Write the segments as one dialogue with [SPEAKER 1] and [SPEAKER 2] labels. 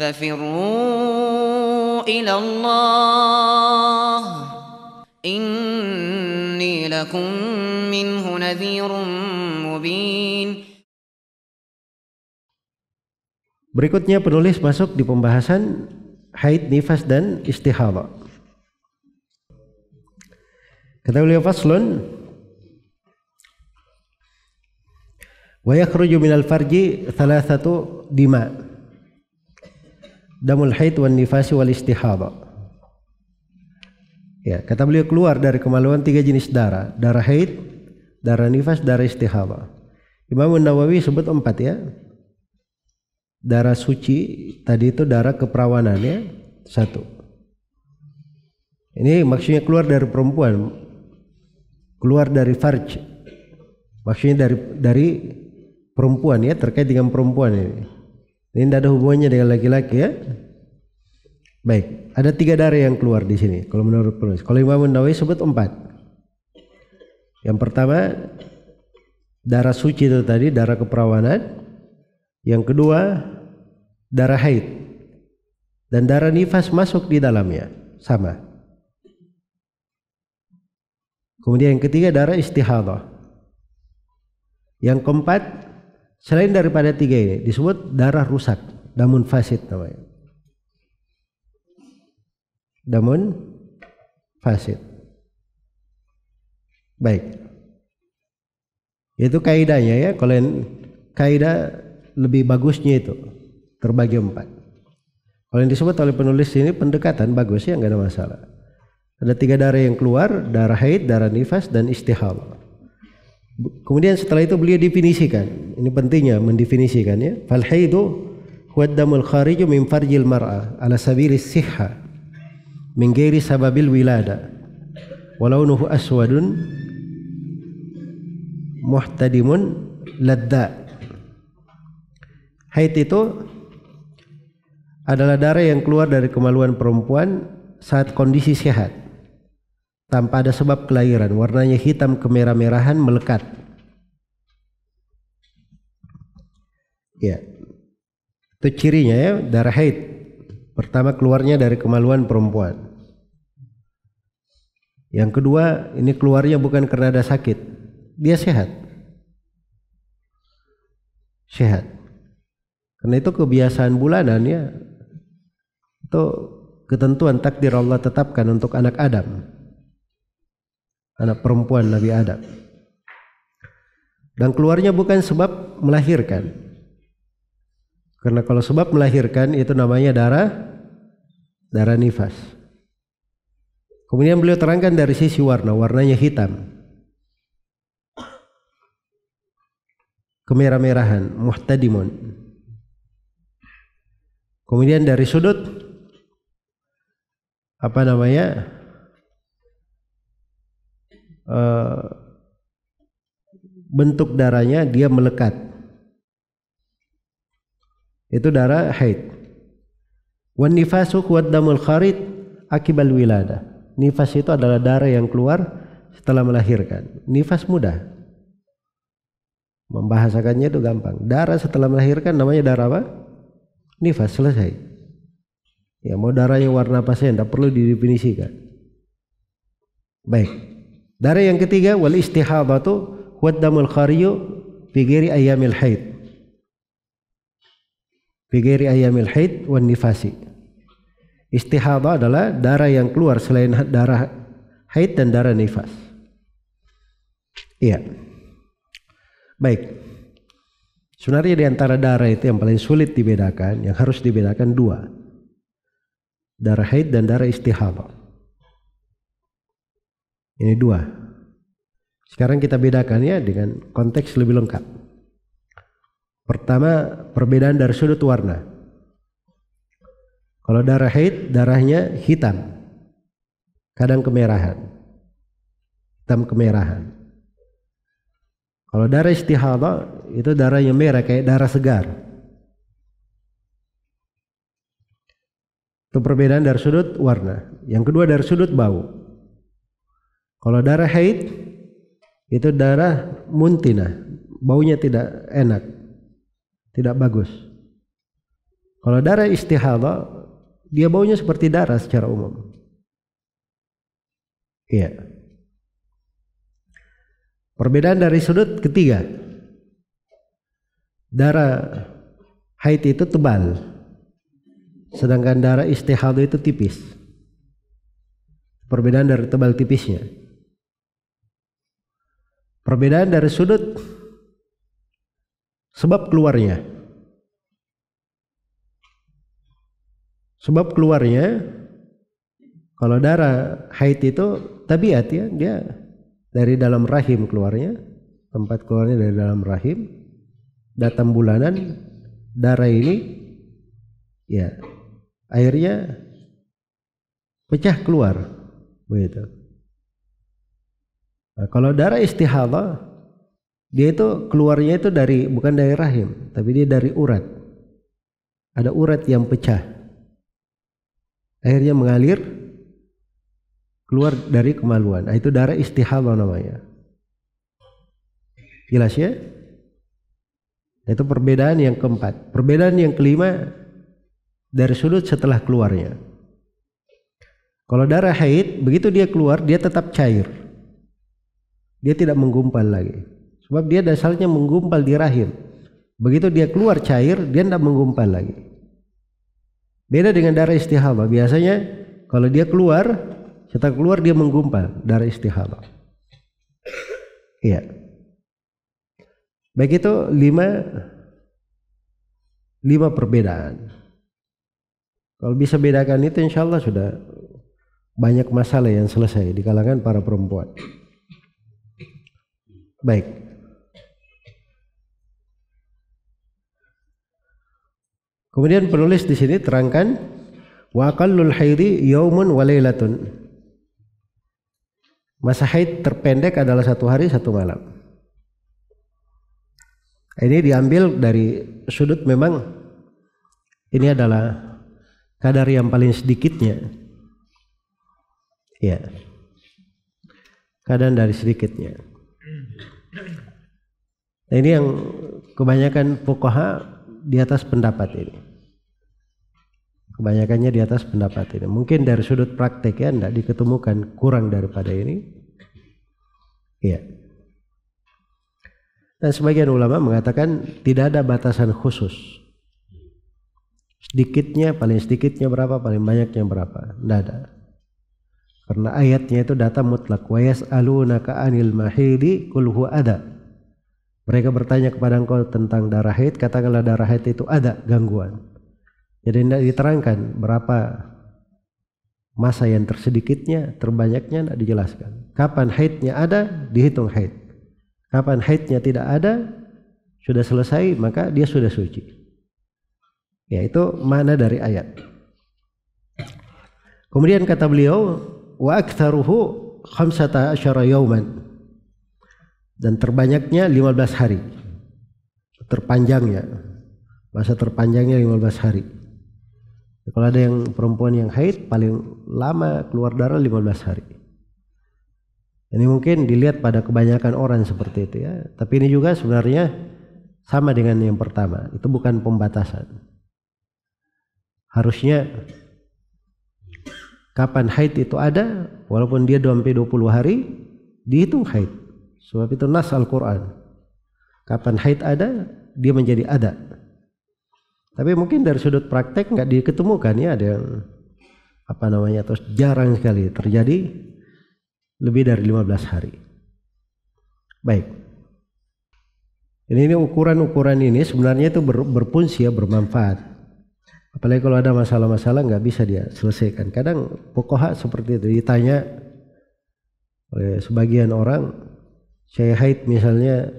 [SPEAKER 1] ففروا إلى الله إني لكم منه نذير مبين.
[SPEAKER 2] Berikutnya penulis masuk di pembahasan haid, nifas dan istihadha. Kata beliau, faslun wa yakhruju minal farji thalathatu dima, damul haid wan nifasi wal istihadha. Ya, kata beliau keluar dari kemaluan 3 jenis darah: darah haid, darah nifas, darah istihadha. Imam Nawawi sebut 4 ya. Darah suci tadi itu darah keperawanan ya, 1. Ini maksudnya keluar dari perempuan, keluar dari farj, maksudnya dari perempuan ya, terkait dengan perempuan ini. Ini tidak ada hubungannya dengan laki-laki ya. Baik, ada 3 darah yang keluar di sini kalau menurut penulis. Kalau Imam Nawawi sebut 4. Yang pertama darah suci itu tadi, darah keperawanan. Yang kedua darah haid, dan darah nifas masuk di dalamnya sama. Kemudian yang ketiga darah istihadha. Yang keempat selain daripada 3 ini disebut darah rusak, damun fasid namanya. Damun fasid. Baik, itu kaidahnya ya. Kalau kaidah lebih bagusnya itu terbagi 4. Kalau yang disebut oleh penulis ini pendekatan bagus ya, nggak ada masalah. Ada 3 darah yang keluar: darah haid, darah nifas, dan istihadha. Kemudian setelah itu beliau definisikan. Ini pentingnya mendefinisikan ya. Fal haidu huwa ad-damul khariju min farjil mar'ah ala sabilis sihha min ghairi sababil wilada wa launuhu aswadun muhtadimun ladda. Haid itu adalah darah yang keluar dari kemaluan perempuan saat kondisi sehat, tanpa ada sebab kelahiran. Warnanya hitam kemerah-merahan melekat. Ya, itu cirinya ya, darah haid. Pertama keluarnya dari kemaluan perempuan. Yang kedua, ini keluarnya bukan karena ada sakit, dia sehat. Sehat. Karena itu kebiasaan bulanan ya, itu ketentuan takdir Allah tetapkan untuk anak Adam, anak perempuan Nabi Adam. Dan keluarnya bukan sebab melahirkan, karena kalau sebab melahirkan itu namanya darah nifas. Kemudian beliau terangkan dari sisi warna, warnanya hitam, kemerah-merahan, muhtadimun. Kemudian dari sudut bentuk darahnya dia melekat. Itu darah haid. Wan nifasu huwa damul kharid akibal wilada. Nifas itu adalah darah yang keluar setelah melahirkan. Nifas mudah. Membahasakannya itu gampang. Darah setelah melahirkan namanya darah apa? Nifas, selesai. Ya, mau darahnya warna apa saja, tidak perlu didefinisikan. Baik. Darah yang ketiga wal istihadhatu huwa damul khariju fi ghairi ayyamil haid. Fi ghairi ayyamil haid wan nifasi. Istihadha adalah darah yang keluar selain darah haid dan darah nifas. Iya. Baik. Sebenarnya di antara darah itu yang paling sulit dibedakan, yang harus dibedakan 2. Darah haid dan darah istihadha. Ini 2. Sekarang kita bedakan ya dengan konteks lebih lengkap. Pertama, perbedaan dari sudut warna. Kalau darah haid, darahnya hitam, kadang kemerahan, hitam kemerahan. Kalau darah istihadha itu darahnya merah kayak darah segar. Itu perbedaan dari sudut warna. Yang kedua dari sudut bau. Kalau darah haid itu darah muntinah, baunya tidak enak, tidak bagus. Kalau darah istihadah, dia baunya seperti darah secara umum. Iya. Perbedaan dari sudut ketiga. Darah haid itu tebal, sedangkan darah istihadah itu tipis. Perbedaan dari tebal tipisnya. Perbedaan dari sudut sebab keluarnya. Sebab keluarnya, kalau darah haid itu tabiat ya, dia dari dalam rahim keluarnya, tempat keluarnya dari dalam rahim, datang bulanan, darah ini ya airnya pecah keluar begitu. Nah, kalau darah istihadah, dia itu keluarnya itu bukan dari rahim, tapi dia dari urat. Ada urat yang pecah, airnya mengalir keluar dari kemaluan. Nah, itu darah istihadah namanya. Jelas ya? Itu perbedaan yang keempat. Perbedaan yang kelima dari sudut setelah keluarnya. Kalau darah haid, begitu dia keluar, dia tetap cair. Dia tidak menggumpal lagi. Sebab dia dasarnya menggumpal di rahim. Begitu dia keluar cair, dia tidak menggumpal lagi. Beda dengan darah istihadah. Biasanya kalau dia keluar, setelah keluar dia menggumpal, darah istihadah. Iya. Baik, itu lima perbedaan. Kalau bisa bedakan itu, insya Allah sudah banyak masalah yang selesai di kalangan para perempuan. Baik. Kemudian penulis di sini terangkan wa aqallul haidi yaumun wa lailatun. Masa haid terpendek adalah 1 hari 1 malam. Ini diambil dari sudut memang ini adalah kadar yang paling sedikitnya. Ya. Kadar dari sedikitnya. Nah, ini yang kebanyakan fuqaha di atas pendapat ini. Kebanyakannya di atas pendapat ini. Mungkin dari sudut praktek ya tidak diketemukan kurang daripada ini. Iya. Dan sebagian ulama mengatakan tidak ada batasan khusus. Sedikitnya, paling sedikitnya berapa, paling banyaknya berapa. Tidak ada. Karena ayatnya itu datang mutlak. Wa yas'alunaka 'anil mahidi qul huwa adha. Mereka bertanya kepada engkau tentang darah haid, katakanlah darah haid itu ada gangguan. Jadi tidak diterangkan berapa masa yang tersedikitnya, terbanyaknya tidak dijelaskan. Kapan haidnya ada, dihitung haid. Kapan haidnya tidak ada, sudah selesai, maka dia sudah suci. Ya, itu makna dari ayat. Kemudian kata beliau, wa aktsaruhu 15 yauman. Dan terbanyaknya 15 hari. Terpanjangnya, masa terpanjangnya 15 hari. Kalau ada yang perempuan yang haid, paling lama keluar darah 15 hari. Ini mungkin dilihat pada kebanyakan orang seperti itu ya. Tapi ini juga sebenarnya sama dengan yang pertama. Itu bukan pembatasan. Harusnya kapan haid itu ada, walaupun dia 20 hari, dihitung haid. Sebab itu nas Al-Quran. Kapan haid ada, dia menjadi ada. Tapi mungkin dari sudut praktek nggak diketemukan ya, ada yang terus jarang sekali terjadi lebih dari 15 hari. Baik. Ini ukuran-ukuran ini sebenarnya itu berfungsi ya, bermanfaat. Apalagi kalau ada masalah-masalah nggak bisa dia selesaikan. Kadang fuqaha seperti itu ditanya oleh sebagian orang, saya haid misalnya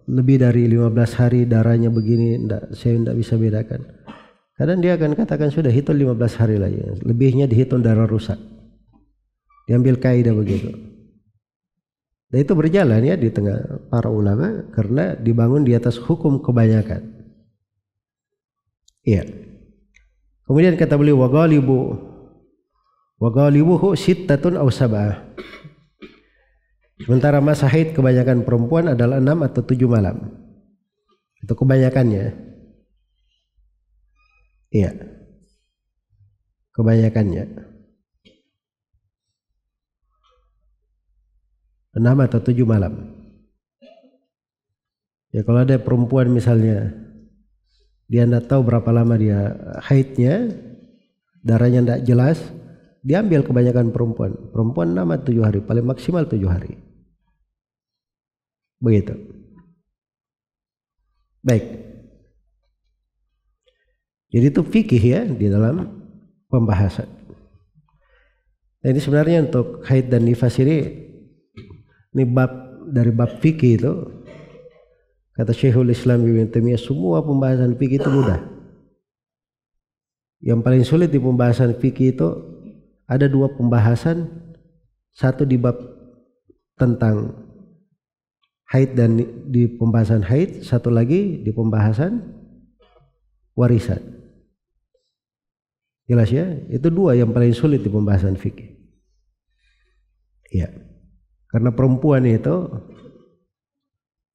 [SPEAKER 2] lebih dari 15 hari darahnya begini, saya tidak bisa bedakan. Kadang dia akan katakan sudah hitung 15 hari lagi, lebihnya dihitung darah rusak. Diambil kaidah begitu. Dan itu berjalan ya di tengah para ulama karena dibangun di atas hukum kebanyakan. Iya. Kemudian kata beliau wa ghalibuhu sittatun aw sab'ah. Sementara masa haid kebanyakan perempuan adalah 6 atau 7 malam. Itu kebanyakannya. Iya. Kebanyakannya 6 atau 7 malam. Ya kalau ada perempuan misalnya dia tidak tahu berapa lama dia haidnya, darahnya tidak jelas, diambil kebanyakan perempuan. Perempuan 6 atau 7 hari, paling maksimal 7 hari. Begitu. Baik. Jadi itu fikih ya di dalam pembahasan. Nah, ini sebenarnya untuk haid dan nifas ini bab dari bab fikih itu, kata Syekhul Islam Ibnu Taimiyah, semua pembahasan fikih itu mudah. Yang paling sulit di pembahasan fikih itu ada 2 pembahasan, satu di bab tentang haid dan di pembahasan haid, satu lagi di pembahasan warisan. Jelas ya? Itu 2 yang paling sulit di pembahasan fikih. Ya. Karena perempuan itu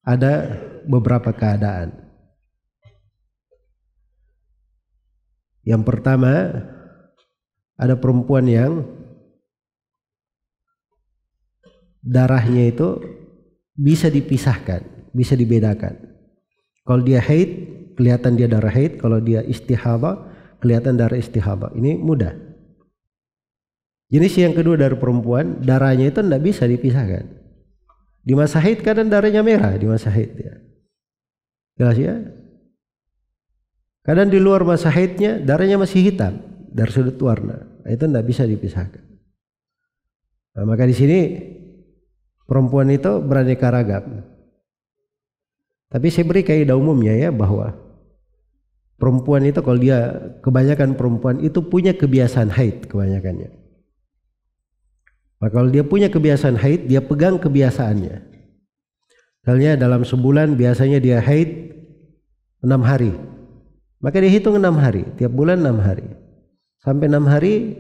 [SPEAKER 2] ada beberapa keadaan. Yang pertama, ada perempuan yang darahnya itu bisa dipisahkan, bisa dibedakan. Kalau dia haid, kelihatan dia darah haid. Kalau dia istihadah, kelihatan darah istihadah. Ini mudah. Jenis yang kedua dari perempuan, darahnya itu tidak bisa dipisahkan. Di masa haid kadang darahnya merah di masa haid ya. Jelas ya? Kadang di luar masa haidnya darahnya masih hitam dari sudut warna. Itu tidak bisa dipisahkan. Nah, maka di sini perempuan itu beraneka ragam. Tapi saya beri kaidah umumnya ya, bahwa perempuan itu kalau dia, kebanyakan perempuan itu punya kebiasaan haid kebanyakannya. Maka kalau dia punya kebiasaan haid, dia pegang kebiasaannya. Misalnya dalam sebulan biasanya dia haid 6 hari. Maka dia hitung 6 hari, tiap bulan 6 hari. Sampai 6 hari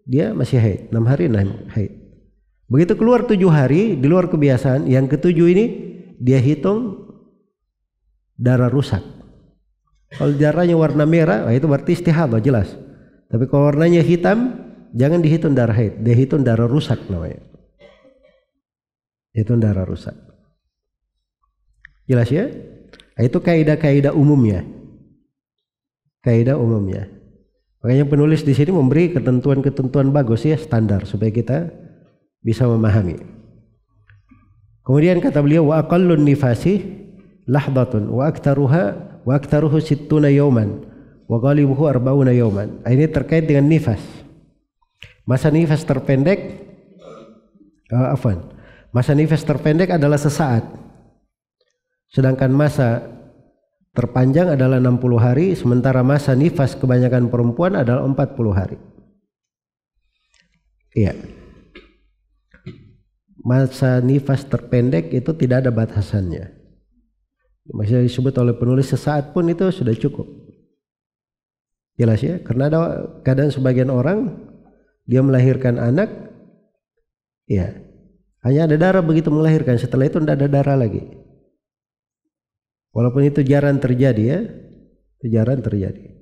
[SPEAKER 2] dia masih haid, 6 hari haid. Begitu keluar 7 hari di luar kebiasaan, yang ke-7 ini dia hitung darah rusak. Kalau darahnya warna merah, itu berarti istihadah jelas. Tapi kalau warnanya hitam, jangan dihitung darah haid, dia hitung darah rusak namanya. Hitung darah rusak. Jelas ya? Itu kaidah-kaidah umumnya. Kaidah umumnya. Makanya penulis di sini memberi ketentuan-ketentuan bagus ya, standar supaya kita bisa memahami. Kemudian kata beliau, wa aqallun nifasi lahdatun wa aktsaruhu 60 yawman wa ghalibuhu 40 yawman. Ini terkait dengan nifas. Masa nifas terpendek, masa nifas terpendek adalah sesaat. Sedangkan masa terpanjang adalah 60 hari, sementara masa nifas kebanyakan perempuan adalah 40 hari. Iya. Masa nifas terpendek itu tidak ada batasannya. Masih disebut oleh penulis sesaat pun itu sudah cukup. Jelas ya? Karena ada kadang sebagian orang dia melahirkan anak, ya hanya ada darah begitu melahirkan, setelah itu tidak ada darah lagi. Walaupun itu jarang terjadi ya, itu jarang terjadi.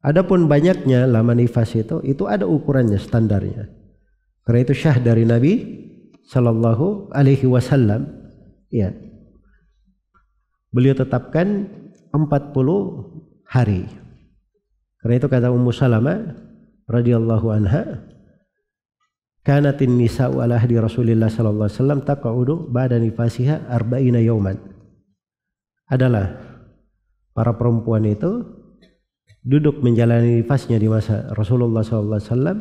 [SPEAKER 2] Adapun banyaknya lama nifas itu ada ukurannya, standarnya. Karena itu syah dari Nabi Sallallahu Alaihi Wasallam, ya beliau tetapkan 40 hari. Karena itu kata Ummu Salamah radhiyallahu anha, kanatin nisa'u ala ahdi Rasulillah sallallahu alaihi wasallam taqa'udu ba'da nifasiha 40 yawman. Adalah para perempuan itu duduk menjalani nifasnya di masa Rasulullah sallallahu alaihi wasallam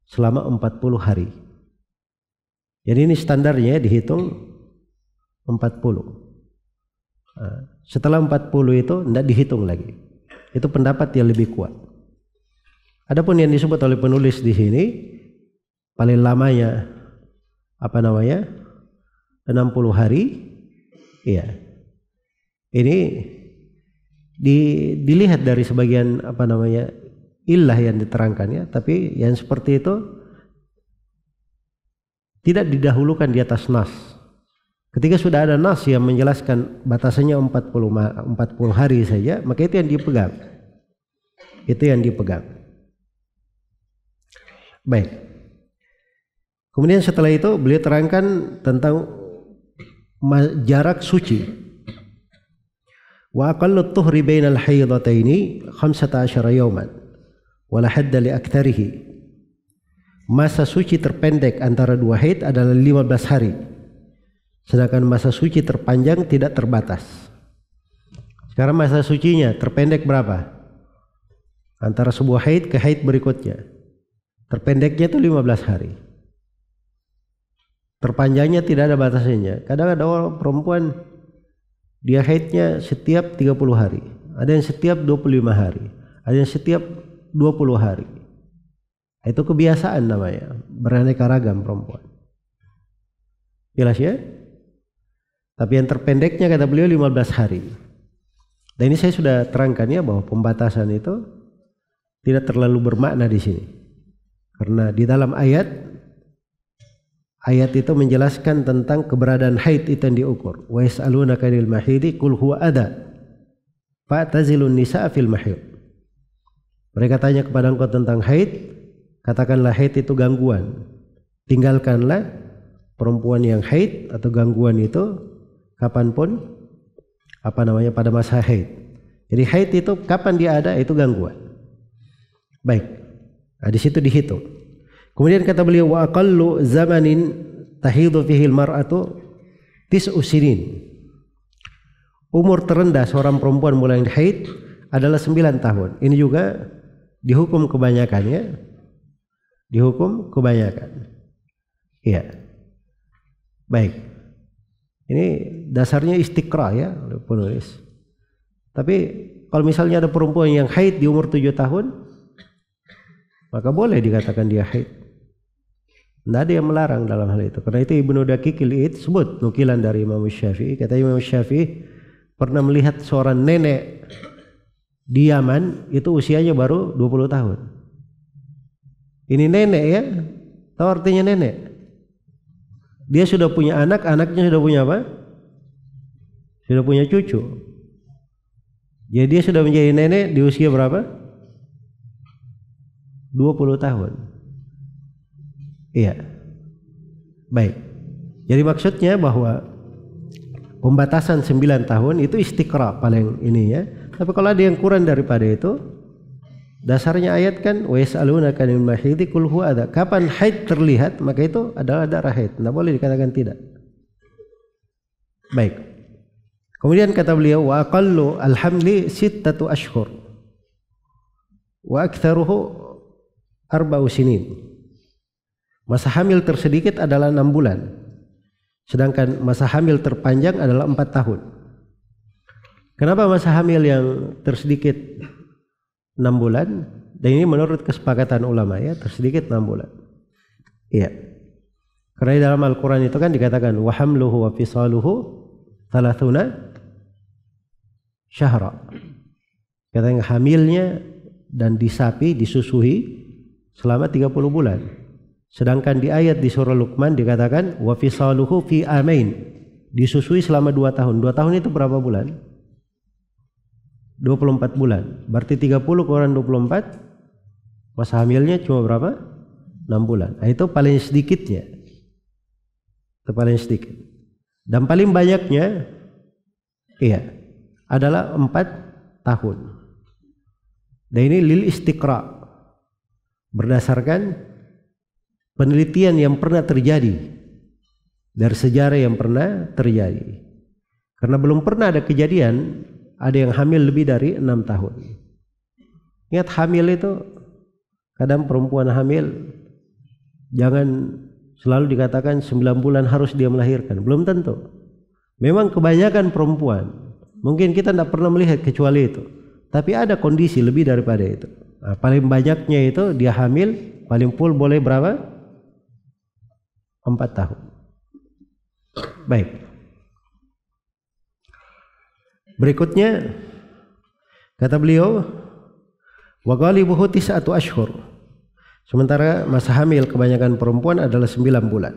[SPEAKER 2] selama 40 hari. Jadi ini standarnya dihitung 40. Setelah 40 itu tidak dihitung lagi. Itu pendapat yang lebih kuat. Adapun yang disebut oleh penulis di sini paling lamanya 60 hari. Iya. Ini dilihat dari sebagian illah yang diterangkan ya, tapi yang seperti itu tidak didahulukan di atas nas. Ketika sudah ada nas yang menjelaskan batasannya 40 hari saja, maka itu yang dipegang. itu yang dipegang. Baik. Kemudian setelah itu beliau terangkan tentang jarak suci. Wa aqallu tuhri bainal haidataini 15 yawman wa la hadda li aktsarihi. Masa suci terpendek antara dua haid adalah 15 hari. Sedangkan masa suci terpanjang tidak terbatas. Sekarang masa sucinya terpendek berapa? Antara sebuah haid ke haid berikutnya. Terpendeknya itu 15 hari. Terpanjangnya tidak ada batasannya. Kadang ada orang perempuan dia haidnya setiap 30 hari. Ada yang setiap 25 hari. Ada yang setiap 20 hari. Itu kebiasaan namanya, beraneka ragam perempuan. Jelas ya? Tapi yang terpendeknya kata beliau 15 hari. Dan ini saya sudah terangkan ya bahwa pembatasan itu tidak terlalu bermakna di sini. Karena di dalam ayat itu menjelaskan tentang keberadaan haid itu yang diukur. Wa yas'alunaka 'anil mahidi qul huwa adha fa'tazilun nisaa fil mahid. Mereka tanya kepada engkau tentang haid, katakanlah haid itu gangguan. Tinggalkanlah perempuan yang haid atau gangguan itu kapanpun pada masa haid. Jadi haid itu kapan dia ada itu gangguan. Baik. Nah, di situ dihitung. Kemudian kata beliau wa aqallu zamanin tahidu fihi al-mar'atu 9 sinin. Umur terendah seorang perempuan mulai haid adalah 9 tahun. Ini juga dihukum kebanyakan ya. Dihukum kebanyakan. Iya. Baik. Ini dasarnya istiqra ya oleh penulis. Tapi kalau misalnya ada perempuan yang haid di umur 7 tahun, maka boleh dikatakan dia haid. Tidak ada yang melarang dalam hal itu. Karena itu Ibnu Daqiq al-Id sebut nukilan dari Imam Syafi'i. Kata Imam Syafi'i pernah melihat seorang nenek di Yaman itu usianya baru 20 tahun. Ini nenek ya, tahu artinya nenek? Dia sudah punya anak, anaknya sudah punya apa? Sudah punya cucu. Jadi dia sudah menjadi nenek di usia berapa? 20 tahun. Iya. Baik. Jadi maksudnya bahwa pembatasan 9 tahun itu istiqra paling ini ya. Tapi kalau ada yang kurang daripada itu, dasarnya ayat kan wa yas'alunaka 'anil mahidi qul huwa adha. Kapan haid terlihat maka itu adalah darah haid. Tidak boleh dikatakan tidak. Baik. Kemudian kata beliau wa aqallu al-hamli 6 ashhur wa aktsaruhu 4 sinin. Masa hamil tersedikit adalah 6 bulan. Sedangkan masa hamil terpanjang adalah 4 tahun. Kenapa masa hamil yang tersedikit 6 bulan? Dan ini menurut kesepakatan ulama ya, tersedikit 6 bulan. Iya. Karena di dalam Al-Quran itu kan dikatakan wa hamluhu wa fisaluhu 30 syahra. Katanya hamilnya dan disapi, disusui selama 30 bulan. Sedangkan di ayat di surah Luqman dikatakan wa fisaluhu fi amain, disusui selama 2 tahun. 2 tahun itu berapa bulan? 24 bulan. Berarti 30 kurang 24, masa hamilnya cuma berapa? 6 bulan. Nah, itu paling sedikitnya. Itu paling sedikit. Dan paling banyaknya iya adalah 4 tahun. Dan ini lil istiqra, berdasarkan penelitian yang pernah terjadi dari sejarah yang pernah terjadi. Karena belum pernah ada kejadian ada yang hamil lebih dari 6 tahun. Ingat hamil itu kadang perempuan hamil jangan selalu dikatakan 9 bulan harus dia melahirkan. Belum tentu. Memang kebanyakan perempuan, mungkin kita tidak pernah melihat kecuali itu. Tapi ada kondisi lebih daripada itu. Nah, paling banyaknya itu dia hamil paling full boleh berapa? 4 tahun. Baik. Berikutnya kata beliau wa ghalibuhu 9 ashhur. Sementara masa hamil kebanyakan perempuan adalah 9 bulan.